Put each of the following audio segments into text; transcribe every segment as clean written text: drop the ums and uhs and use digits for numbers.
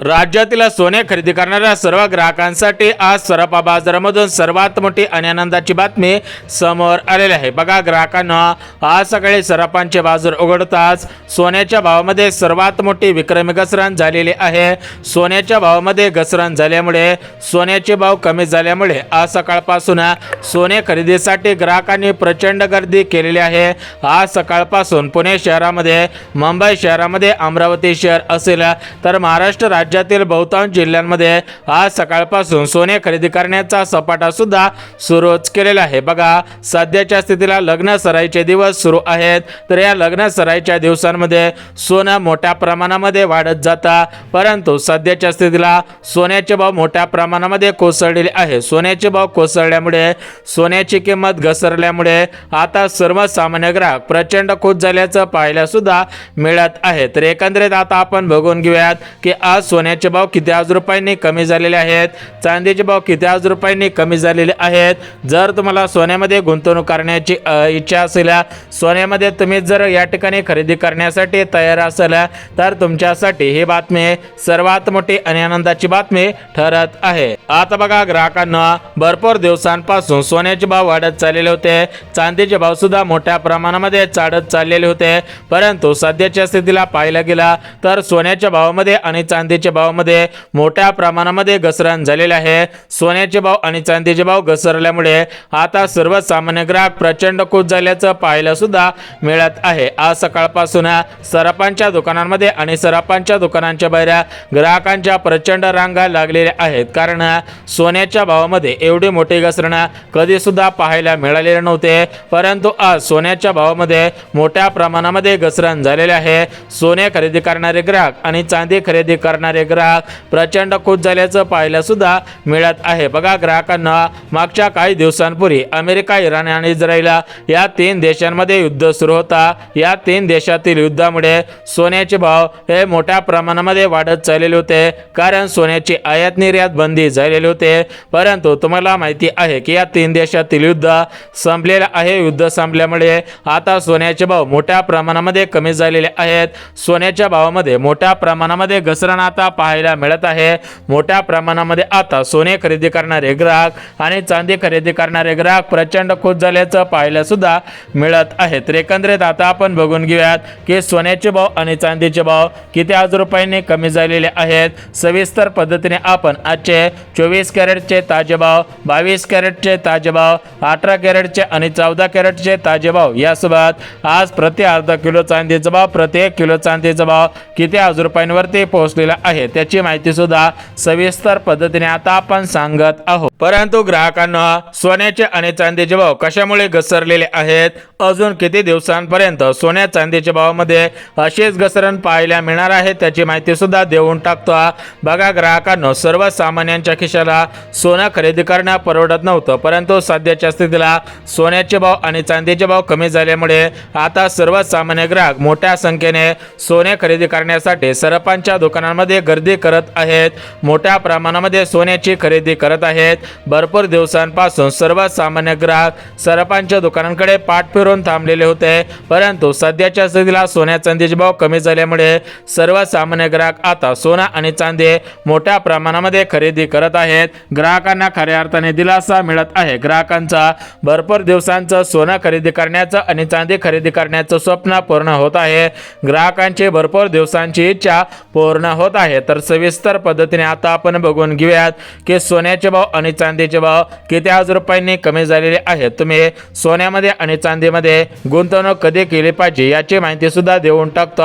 राज्यातील सोने खरेदी करणाऱ्या सर्व ग्राहकांसाठी आज सराफा बाजारामधून सर्वात मोठी आणि आनंदाची बातमी समोर आलेली आहे। बघा ग्राहकांना आज सकाळी सराफांचे बाजार उघडताच सोन्याच्या भावामध्ये सर्वात मोठी विक्रमी घसरण झालेली आहे। सोन्याच्या भावामध्ये घसरण झाल्यामुळे सोन्याचे भाव कमी झाल्यामुळे आज सकाळपासून सोने खरेदीसाठी ग्राहकांनी प्रचंड गर्दी केलेली आहे। आज सकाळपासून पुणे शहरामध्ये, मुंबई शहरामध्ये, अमरावती शहर असेल तर महाराष्ट्र राज्यातील बहुतांश जिल्ह्यांमध्ये आज सकाळपासून सोने खरेदी करण्याचा सपाटा सुद्धा सुरूच केलेला आहे। बघा सध्याच्या स्थितीला लग्न सराईचे दिवस सुरू आहेत, तर या लग्न सराईच्या दिवसांमध्ये सोनं मोठ्या प्रमाणामध्ये वाढत जाता, परंतु सध्याच्या स्थितीला सोन्याचे भाव मोठ्या प्रमाणामध्ये कोसळलेले आहे। सोन्याचे भाव कोसळल्यामुळे, सोन्याची किंमत घसरल्यामुळे आता सर्वसामान्य ग्राहक प्रचंड खुश झाल्याचं पाहायला सुद्धा मिळत आहे। तर एकंदरीत आता आपण बघून घेऊयात की आज सोन्याचे भाव किती आज रुपयांनी कमी झालेले आहेत, चांदीचे भाव किती आज रुपयांनी कमी झालेले आहेत। जर तुम्हाला सोन्यामध्ये गुंतवणूक करण्याची इच्छा असेल, सोन्यामध्ये तुम्ही जर या ठिकाणी खरेदी करण्यासाठी तयार असाल तर तुमच्यासाठी ही बातमी सर्वात मोठी आणि आनंदाची बातमी ठरत आहे। आता बघा ग्राहकांना भरपूर दिवसांपासून सोन्याचे भाव वाढत चाललेले होते, चांदीचे भाव सुद्धा मोठ्या प्रमाणामध्ये चढत चाललेले होते, परंतु सध्याच्या स्थितीला पाहायला गेला तर सोन्याच्या भावामध्ये आणि चांदीच्या भावामध्ये मोठ्या प्रमाणामध्ये घसरण झालेले आहे। सोन्याचे भाव आणि चांदीचे भाव घसरल्यामुळे आता सर्वसामान्य ग्राहक प्रचंड खुश झाल्याचं पाहायला सुद्धा मिळत आहे। आज सकाळपासून सराफांच्या दुकानांमध्ये आणि सराफांच्या दुकानांच्या बाहेर ग्राहकांच्या प्रचंड रांगा लागलेल्या आहेत, कारण सोन्याच्या भावामध्ये एवढी मोठी घसरण कधी सुद्धा पाहायला मिळालेले नव्हते, परंतु आज सोन्याच्या भावामध्ये मोठ्या प्रमाणामध्ये घसरण झालेले आहे। सोने खरेदी करणारे ग्राहक आणि चांदी खरेदी करणारे ग्राहक प्रचंड खुश झाल्याचं पाहायला सुद्धा मिळत आहे। बघा ग्राहकांना मागच्या काही दिवसांपूर्वी अमेरिका, इराण आणि इस्रायल या तीन देशांमध्ये युद्ध सुरू होता। या तीन देशातील युद्धामुळे सोन्याचे भाव हे मोठ्या प्रमाणामध्ये वाढत चाललेले होते, कारण सोन्याची आयात निर्यात बंदी झालेली होते, परंतु तुम्हाला माहिती आहे की या तीन देशातील युद्ध संपलेले आहे। युद्ध संपल्यामुळे आता सोन्याचे भाव मोठ्या प्रमाणामध्ये कमी झालेले आहेत। सोन्याच्या भावामध्ये मोठ्या प्रमाणामध्ये घसरण आता पाहायला मिळत आहे। मोठ्या प्रमाणामध्ये आता सोने खरेदी करणारे ग्राहक आणि चांदी खरेदी करणारे ग्राहक प्रचंड खुश झाल्याचं पाहायला सुद्धा मिळत आहे। तर एकंदरीत आता आपण बघून घेऊयात की सोन्याचे भाव आणि चांदीचे भाव किती आज रुपयांनी कमी झालेले आहेत। सविस्तर पद्धतीने आपण आजचे 24 कॅरेटचे ताजे भाव, 22 कॅरेटचे ताजे भाव, 18 कॅरेटचे आणि 14 कॅरेटचे ताजे भाव यासोबत आज प्रति अर्धा किलो चांदीचा भाव, प्रति 1 किलो चांदीचा भाव किती आज रुपयांवरती पोहोचलेला आहे त्याची माहिती सुद्धा सविस्तर पद्धतीने आता आपण सांगत आहोत। परंतु ग्राहकांना सोन्याचे आणि चांदीचे भाव कशामुळे घसरलेले आहेत, अजून किती दिवसांपर्यंत सोन्या चांदीच्या भावामध्ये अशीच घसरण पाहायला मिळणार आहे त्याची माहिती सुद्धा देऊन टाकतो। बघा ग्राहकांना सर्वसामान्यांच्या खिशाला सोनं खरेदी करणं परवडत नव्हतं, परंतु सध्याच्या स्थितीला सोन्याचे भाव आणि चांदीचे भाव कमी झाल्यामुळे आता सर्वसामान्य ग्राहक मोठ्या संख्येने सोने खरेदी करण्यासाठी सराफांच्या दुकानांमध्ये गर्दी करत आहेत, मोठ्या प्रमाणामध्ये सोन्याची खरेदी करत आहेत। भरपूर दिवसांपासून सर्वसामान्य ग्राहक सराफांच्या दुकानांकडे पाठ फिरून थांबलेले होते, परंतु सध्याच्या स्थितीला सोन्या चांदीचे भाव कमी झाल्यामुळे सर्वसामान्य ग्राहक आता सोना आणि चांदी मोठ्या प्रमाणामध्ये खरेदी करत आहेत। ग्राहकांना खऱ्या अर्थाने दिलासा मिळत आहे। ग्राहकांचा भरपूर दिवसांचं सोनं खरेदी करण्याचं आणि चांदी खरेदी करण्याचं स्वप्न पूर्ण होत आहे। ग्राहकांची भरपूर दिवसांची इच्छा पूर्ण होत आहे। तर सविस्तर पद्धतीने आता आपण बघून घेऊयात की सोन्याचे भाव आणि चांदीचे भाव किती आज रुपयांनी कमी झालेले आहेत। तुम्ही सोन्यामध्ये आणि चांदीमध्ये गुंतवणूक कधी केली पाहिजे याची माहिती सुद्धा देऊन टाकतो,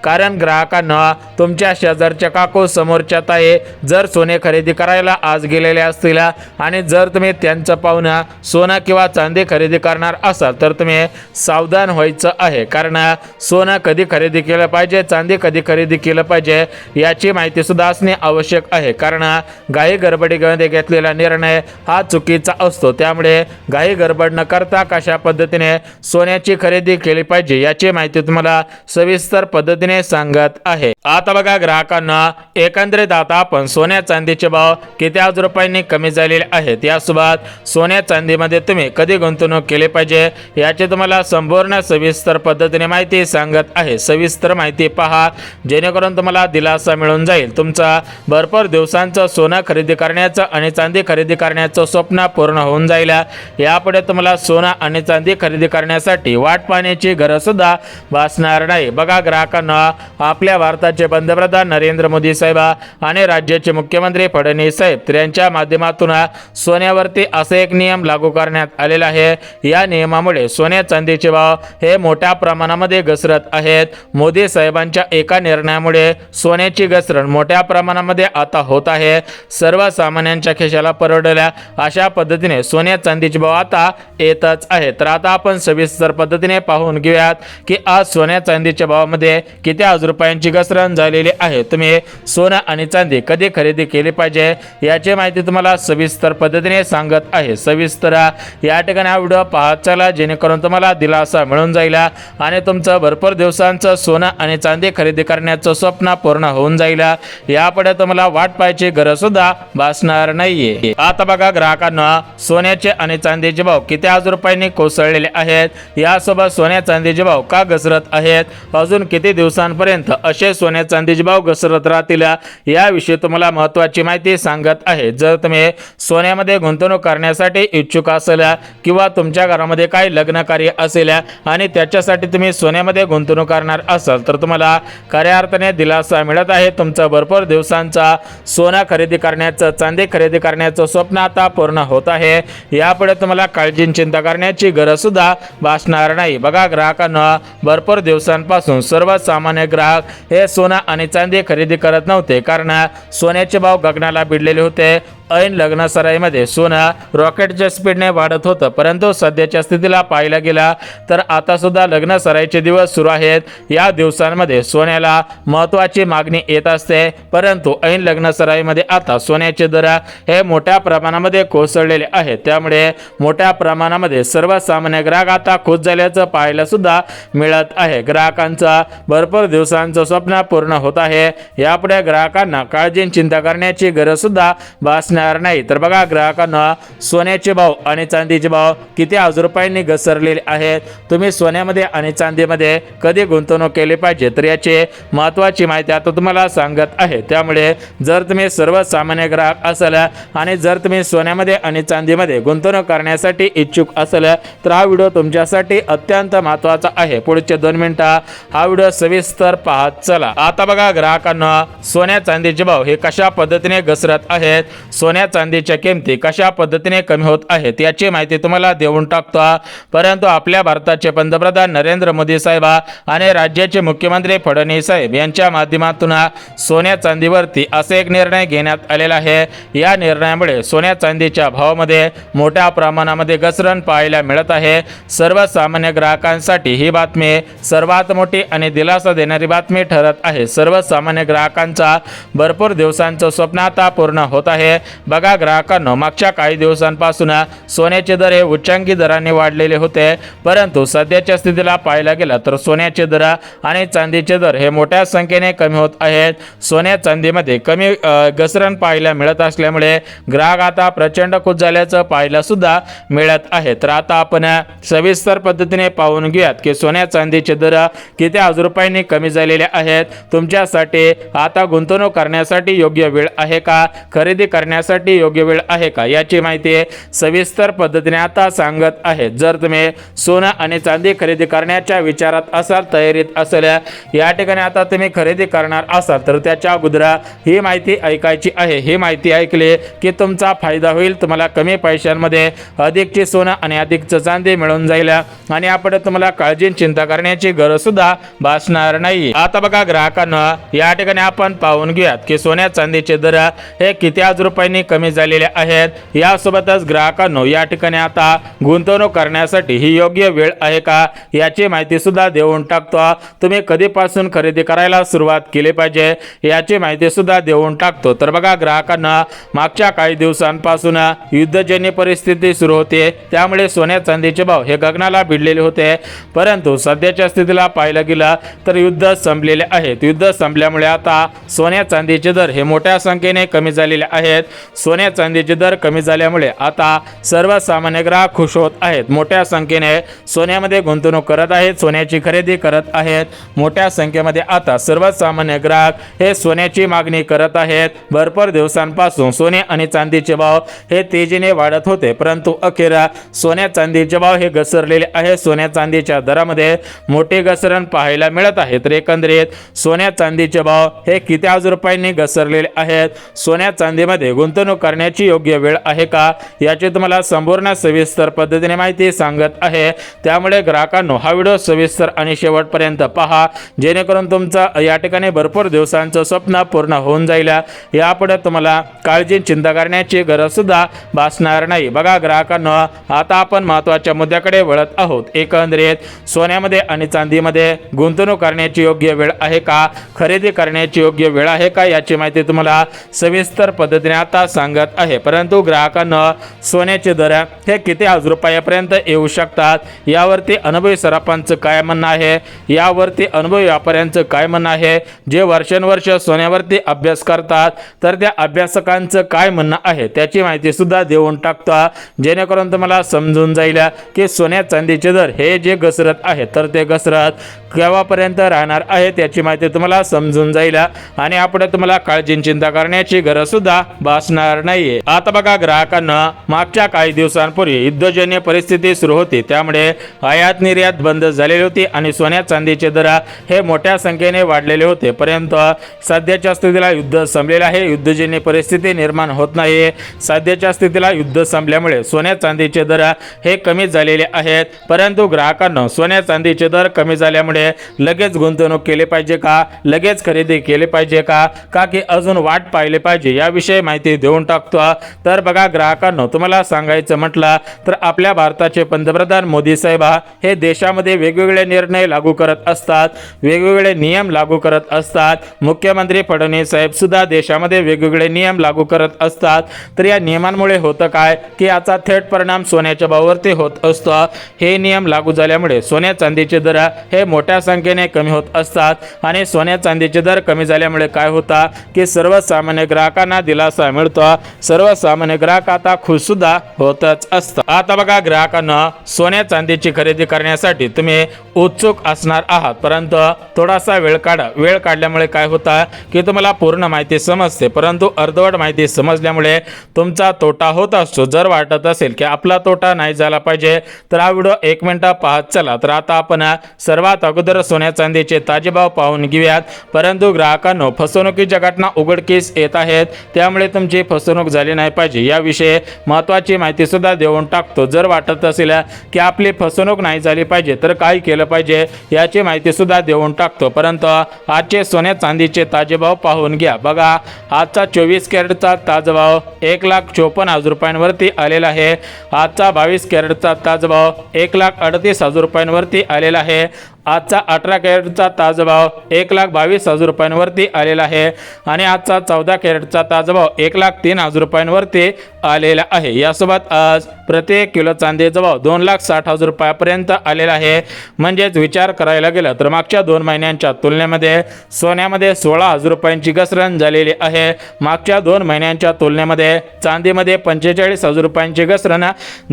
कारण ग्राहकांना तुमच्या शेजारच्या काकू, समोरच्या ताई जर सोने खरेदी करायला आज गेलेले असतील आणि जर तुम्ही त्यांचं पाहून सोनं किंवा चांदी खरेदी करणार असाल तर तुम्ही सावधान व्हायचं आहे, कारण सोनं कधी खरेदी केलं पाहिजे, चांदी कधी खरेदी केलं पाहिजे याची माहिती सुद्धा असणे आवश्यक आहे, कारण घाई गडबडीमध्ये घेतलेला निर्णय हा चुकीचा असतो। त्यामुळे घाई गडबड न करता कशा पद्धतीने सोन्याची खरेदी केली पाहिजे याची माहिती तुम्हाला सविस्तर पद्धतीने सांगत आहे। आता बघा ग्राहकांना एकंदरीत आता आपण सोन्या चांदीचे भाव किती आज रुपयांनी कमी झालेले आहेत, यासोबत सोन्या चांदीमध्ये तुम्ही कधी गुंतवणूक केली पाहिजे याची तुम्हाला संपूर्ण सविस्तर पद्धतीने माहिती सांगत आहे। सविस्तर माहिती पहा जेणेकरून तुम्हाला दिलासा मिळून होऊन जाईल. तुमचं भरपूर दिवसांचं सोनं खरेदी करण्याचं आणि चांदी खरेदी करण्याचं स्वप्न पूर्ण होऊन जाईल. यापुढे तुम्हाला सोनं आणि चांदी खरेदी करण्यासाठी वाट पाहण्याची गरज सुद्धा भासणार नाही. बघा ग्राहकांना, आपल्या भारताचे पंतप्रधान नरेंद्र मोदी साहेब आणि राज्याचे मुख्यमंत्री फडणवीस साहेब यांच्या माध्यमातून सोन्यावरती असे एक नियम लागू करण्यात आलेला आहे. या नियमामुळे सोन्या चांदीचे भाव हे मोठ्या प्रमाणामध्ये घसरत आहेत. मोदी साहेबांच्या एका निर्णयामुळे सोन्याची घसरण मोठ्या प्रमाणामध्ये आता होत आहे. सर्वसामान्यांच्या खिशाला परवडल्या अशा पद्धतीने सोन्या चांदीचे भाव आता येतच आहे. तर आता आपण सविस्तर पद्धतीने पाहून घेऊयात की आज सोन्या चांदीच्या भावामध्ये किती आज रुपयांची घसरण झालेली आहे. तुम्ही सोनं आणि चांदी कधी खरेदी केली पाहिजे याची माहिती तुम्हाला सविस्तर पद्धतीने सांगत आहे. सविस्तर या ठिकाणी हा व्हिडिओ पाहत चला, जेणेकरून तुम्हाला दिलासा मिळून जाईल आणि तुमचं भरपूर दिवसांचं सोनं आणि चांदी खरेदी करण्याचं स्वप्न पूर्ण होऊन जाईल. यापुढे तुम्हाला वाट पाहायची गरज सुद्धा भासणार नाहीये. आता बघा ग्राहकांना, सोन्याचे आणि चांदीचे भाव किती आज रुपयांनी कोसळलेले आहेत. यासोबत सोन्या चांदीचे भाव का घसरत आहेत, अजून किती दिवसांपर्यंत असे सोन्या चांदीचे भाव घसरत राहतील, याविषयी तुम्हाला महत्त्वाची माहिती सांगत आहे. जर तुम्ही सोन्यामध्ये गुंतवणूक करण्यासाठी इच्छुक असेल किंवा तुमच्या घरामध्ये काही लग्न कार्य असेल आणि त्याच्यासाठी तुम्ही सोन्यामध्ये गुंतवणूक करणार असाल तर तुम्हाला खऱ्या अर्थाने दिलासा मिळत आहे. तुमचं भरपूर दिवसांचा सोनं खरेदी करण्याचं, चांदी खरेदी करण्याचं स्वप्न आता पूर्ण होत आहे. यापुढे तुम्हाला काळजी चिंता करण्याची गरज सुद्धा भासणार नाही. बघा ग्राहकांना, भरपूर दिवसांपासून सर्वसामान्य ग्राहक हे सोनं आणि चांदी खरेदी करत नव्हते, कारण सोन्याचे भाव गगनाला भिडलेले होते. ऐन लग्न सराईमध्ये सोनं रॉकेटच्या स्पीडने वाढत होतं. परंतु सध्याच्या स्थितीला पाहायला गेला तर आता सुद्धा लग्न सराईचे दिवस सुरू आहेत. या दिवसांमध्ये सोन्याला महत्त्वाची मागणी येत असते, परंतु ऐन लग्न सराईमध्ये आता सोन्याचे दर हे मोठ्या प्रमाणामध्ये कोसळलेले आहेत. त्यामुळे मोठ्या प्रमाणामध्ये सर्वसामान्य ग्राहक आता खुश झाल्याचं पाहायला सुद्धा मिळत आहे. ग्राहकांचा भरपूर दिवसांचं स्वप्न पूर्ण होत आहे. यापुढे ग्राहकांना काळजी चिंता करण्याची गरज सुद्धा भासणार नाही. तर बघा ग्राहकांना, सोन्याचे भाव आणि चांदीचे भाव किती आज रुपयांनी घसरलेले आहेत. तुम्ही सोन्यामध्ये आणि चांदीमध्ये कधी गुंतवणूक केली पाहिजे तर याची महत्त्वाची माहिती आता तुम्हाला सांगत आहे. त्यामुळे जर तुम्ही सर्वसामान्य ग्राहक असाल आणि जर तुम्ही सोन्यामध्ये आणि चांदीमध्ये गुंतवणूक करण्यासाठी इच्छुक असाल तर हा व्हिडिओ तुमच्यासाठी अत्यंत महत्त्वाचा आहे. पुढचे 2 मिनिटं हा व्हिडिओ सविस्तर पाहत चला. आता बघा ग्राहकांना, सोन्या चांदीचे भाव हे कशा पद्धतीने घसरत आहेत, सोन्या चांदीच्या किमती कशा पद्धतीने कमी होत आहेत याची माहिती तुम्हाला देऊन टाकतो. परंतु आपल्या भारताचे पंतप्रधान नरेंद्र मोदी साहेब आणि राज्याचे मुख्यमंत्री फडणवीस साहेब यांच्या माध्यमातून सोन्या चांदीवरती असे एक निर्णय घेण्यात आलेला आहे. या निर्णयामुळे सोन्या चांदीच्या भावामध्ये मोठ्या प्रमाणामध्ये घसरण पाहायला मिळत आहे. सर्वसामान्य ग्राहकांसाठी ही बातमी सर्वात मोठी आणि दिलासा देणारी बातमी ठरत आहे. सर्वसामान्य ग्राहकांचा भरपूर दिवसांचं स्वप्न आता पूर्ण होत आहे. बघा ग्राहकांनो, मागच्या काही दिवसांपासून सोन्याचे दर हे उच्चांकी दराने वाढलेले होते, परंतु सध्याच्या स्थितीला पाहायला गेला तर सोन्याचे दर आणि चांदीचे दर हे मोठ्या संख्येने कमी होत आहेत. सोन्या चांदीमध्ये कमी घसरण पाहायला मिळत असल्यामुळे ग्राहक आता प्रचंड खुश झाल्याचं पाहायला सुद्धा मिळत आहे. तर आता आपण सविस्तर पद्धतीने पाहून घेऊयात की सोन्या चांदीचे दर किती आज रुपयांनी कमी झालेले आहेत. तुमच्यासाठी आता गुंतवणूक करण्यासाठी योग्य वेळ आहे का, खरेदी करण्यासाठी योग्य वेळ आहे का, याची माहिती सविस्तर पद्धतीने आता सांगत आहे. जर तुम्ही सोनं आणि चांदी खरेदी करण्याच्या विचारात असाल, तयारीत असेल, या ठिकाणी आता तुम्ही खरेदी करणार असाल तर त्याच्या अगोदर ही माहिती ऐकायची आहे. ही माहिती ऐकली की तुमचा फायदा होईल. तुम्हाला कमी पैशांमध्ये अधिकची सोनं आणि अधिकचं चांदी मिळून जाईल आणि आपण तुम्हाला काळजी चिंता करण्याची गरज सुद्धा भासणार नाही. आता बघा ग्राहकांना, या ठिकाणी आपण पाहून घेऊयात की सोन्या चांदीचे दर हे किती आज रुपयांनी कमी झालेले आहेत. यासोबतच ग्राहकांनो, या ठिकाणी आता गुंतवणूक करण्यासाठी ही योग्य वेळ आहे का याची माहिती सुद्धा देऊन टाकतो. तुम्ही कधीपासून खरेदी करायला सुरुवात केली पाहिजे याची माहिती सुद्धा देऊन टाकतो. तर बघा ग्राहकांना, मागच्या काही दिवसांपासून युद्धजन्य परिस्थिती सुरू होते, त्यामुळे सोन्या चांदीचे भाव हे गगनाला भिडलेले होते. परंतु सध्याच्या स्थितीला पाहायला गेलं तर युद्ध संपलेले आहेत. युद्ध संपल्यामुळे आता सोन्या चांदीचे दर हे मोठ्या संख्येने कमी झालेले आहेत. सोन्या चांदीचे दर कमी झाल्यामुळे आता सर्वसामान्य ग्राहक खुश होत आहेत। मोठ्या संख्येने सोन्यामध्ये गुंतवणूक करत आहेत, सोन्याची खरेदी करत आहेत। मोठ्या संख्येमध्ये आता सर्वसामान्य ग्राहक हे सोन्याची मागणी करत आहेत। भरपूर दिवसांपासून सोने आणि चांदीचे भाव हे तेजीने वाढत होते, परंतु अखेर सोन्या चांदीचे भाव हे घसरलेले आहे। सोन्या चांदीच्या दरामध्ये मोठी घसरण पाहायला मिळत आहे। तर एकंदरीत सोन्या चांदीचे भाव हे किती हजार रुपयांनी घसरलेले आहेत, सोन्या चांदीमध्ये गुंतवणूक करण्याची योग्य वेळ आहे का, याची तुम्हाला संपूर्ण सविस्तर पद्धतीने माहिती सांगत आहे। त्यामुळे ग्राहकांनो हा व्हिडिओ सविस्तर आणि शेवटपर्यंत पहा, जेणेकरून तुमचं या ठिकाणी भरपूर दिवसांचं स्वप्न पूर्ण होऊन जाईल। यापुढे तुम्हाला काळजी चिंता करण्याची गरज सुद्धा भासणार नाही। बघा ग्राहकांनो, आता आपण महत्त्वाच्या मुद्द्याकडे वळत आहोत। एकंदरीत सोन्यामध्ये आणि चांदीमध्ये गुंतवणूक करण्याची योग्य वेळ आहे का, खरेदी करण्याची योग्य वेळ आहे का, याची माहिती तुम्हाला सविस्तर पद्धतीने आता सांगत आहे। परंतु ग्राहकांनो, सोन्याचे दर हे किती हजार रुपयापर्यंत येऊ शकतात, यावरती अनुभवी सराफांचं काय म्हणणं आहे, यावरती अनुभवी व्यापाऱ्यांचं काय म्हणणं आहे, जे वर्षानुवर्ष सोन्यावरती अभ्यास करतात, तर त्या अभ्यासकांचं काय म्हणणं आहे त्याची माहिती सुद्धा देऊन टाकतो, जेणेकरून तुम्हाला समजून जाईल की सोन्या चांदीचे दर हे जे घसरत आहे तर ते घसरत केव्हापर्यंत राहणार आहे त्याची माहिती तुम्हाला समजून जाईल आणि यापुढे तुम्हाला काळजी चिंता करण्याची गरज सुद्धा भासणार नाहीये। आता बघा ग्राहकांना, मागच्या काही दिवसांपूर्वी युद्धजन्य परिस्थिती सुरू होती, त्यामुळे आयात निर्यात बंद झालेली होती आणि सोन्या चांदीचे दर हे मोठ्या संख्येने वाढलेले होते। परंतु सध्याच्या स्थितीला युद्ध संपलेले आहे, युद्धजन्य परिस्थिती निर्माण होत नाही। सध्याच्या स्थितीला युद्ध संपल्यामुळे सोन्या चांदीचे दर हे कमी झालेले आहेत। परंतु ग्राहकांना, सोन्या चांदीचे दर कमी झाल्यामुळे लगेच गुंतवणूक केली पाहिजे का, लगेच खरेदी केली पाहिजे का की अजून वाट पाहिली पाहिजे, याविषयी माहिती देऊन टाकतो। तर बघा ग्राहकांनो, तुम्हाला सांगायचं म्हटलं तर आपल्या भारताचे पंतप्रधान मोदी साहेब हे देशामध्ये वेगवेगळे निर्णय लागू करत असतात, वेगवेगळे नियम लागू करत असतात। मुख्यमंत्री फडणवीस साहेब सुद्धा देशामध्ये वेगवेगळे नियम लागू करत असतात। तर या नियमांमुळे होतं काय की याचा थेट परिणाम सोन्याच्या भावावरती होत असतो। हे नियम लागू झाल्यामुळे सोन्या चांदीचे दर हे मोठ्या संख्येने कमी होत असतात आणि सोन्या चांदीचे दर कमी झाल्यामुळे काय होता की सर्वसामान्य ग्राहकांना दिलासा मिळतो, सर्वसामान्य ग्राहक आता खुश सुद्धा होतच असतात। आता बघा ग्राहकांना, सोन्या चांदीची खरेदी करण्यासाठी तुम्ही उत्सुक असणार आहात, परंतु थोडासा वेळ काढा। वेळ काढल्यामुळे काय होतं की तुम्हाला पूर्ण माहिती समजते, परंतु अर्धवट माहिती समजल्यामुळे तुमचा तोटा होत असतो। जर वाटत असेल की आपला तोटा नाही झाला पाहिजे तर हा व्हिडिओ 1 मिनिट पाहत चला। तर आता आपण सर्वात अगोदर सोन्या चांदीचे ताजे भाव पाहून घेऊयात। परंतु ग्राहकांनो, फसवणुकीच्या घटना उघडकीस येत आहेत, त्यामुळे तुमची फसवणूक झाली नाही पाहिजे याविषयी महत्त्वाची माहिती सुद्धा देऊन टाकतो। जर वाटत असेल की आपली फसवणूक नाही झाली पाहिजे तर काय केलं पाहिजे याची माहिती सुद्धा देऊन टाकतो। परंतु आजचे सोन्या चांदीचे ताजे भाव पाहून घ्या। बघा, आजचा 24 कॅरेटचा ताजा भाव 1,54,000 रुपयांवरती आलेला आहे। आजचा 22 कॅरेटचा ताजा भाव 1,38,000 रुपयांवरती आलेला आहे। आजचा 18 कॅरेटचा ताजा भाव 1,22,000 रुपयांवरती आलेला आहे आणि आजचा 14 कॅरेटचा ताजा भाव 1,03,000 रुपयांवरती आलेला आहे। यासोबत आज प्रति किलो चांदीचा भाव 2,60,000 रुपयापर्यंत आलेला आहे। म्हणजेच विचार करायला गेला तर मागच्या 2 महिन्यांच्या तुलनेमध्ये सोन्यामध्ये 16,000 रुपयांची घसरण झालेली आहे। मागच्या 2 महिन्यांच्या तुलनेमध्ये चांदीमध्ये 45,000 रुपयांची घसरण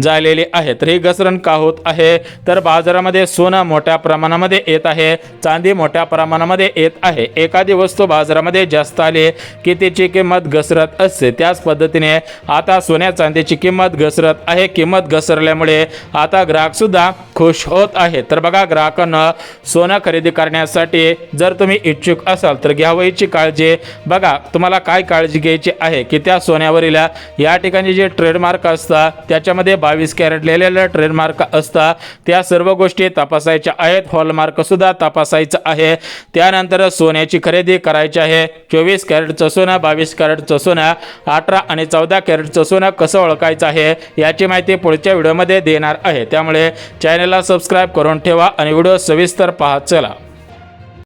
झालेली आहे। तर ही घसरण का होत आहे तर बाजारामध्ये सोनं मोठ्या प्रमाणामध्ये येत आहे, चांदी मोठ्या प्रमाणामध्ये येत आहे। एखादी वस्तू बाजारामध्ये जास्त आली की त्याची किंमत घसरत असते, त्याच पद्धतीने आता सोन्या चांदीची किंमत घसरत आहे। किंमत घसरल्यामुळे आता ग्राहक सुद्धा खुश होत आहे। तर बघा ग्राहकांना, सोनं खरेदी करण्यासाठी जर तुम्ही इच्छुक असाल तर घ्यावयाची काळजी। बघा, तुम्हाला काय काळजी घ्यायची आहे की त्या सोन्यावरील या ठिकाणी जे ट्रेडमार्क असतात त्याच्यामध्ये 22 कॅरेट लिहिलेलं ट्रेडमार्क असतं, त्या सर्व गोष्टी तपासायच्या आहेत। हॉलमार्क सुद्धा तपासायचं आहे। त्यानंतर सोन्याची खरेदी करायची आहे। 24 कॅरेटचं सोनं, 22 कॅरेटचं सोनं, 18 आणि 14 कॅरेटचं सोनं कसं ओळखायचं आहे याची माहिती पुढच्या व्हिडिओमध्ये देणार आहे। त्यामुळे चॅनलला सबस्क्राईब करून ठेवा आणि व्हिडिओ सविस्तर पाहत चला।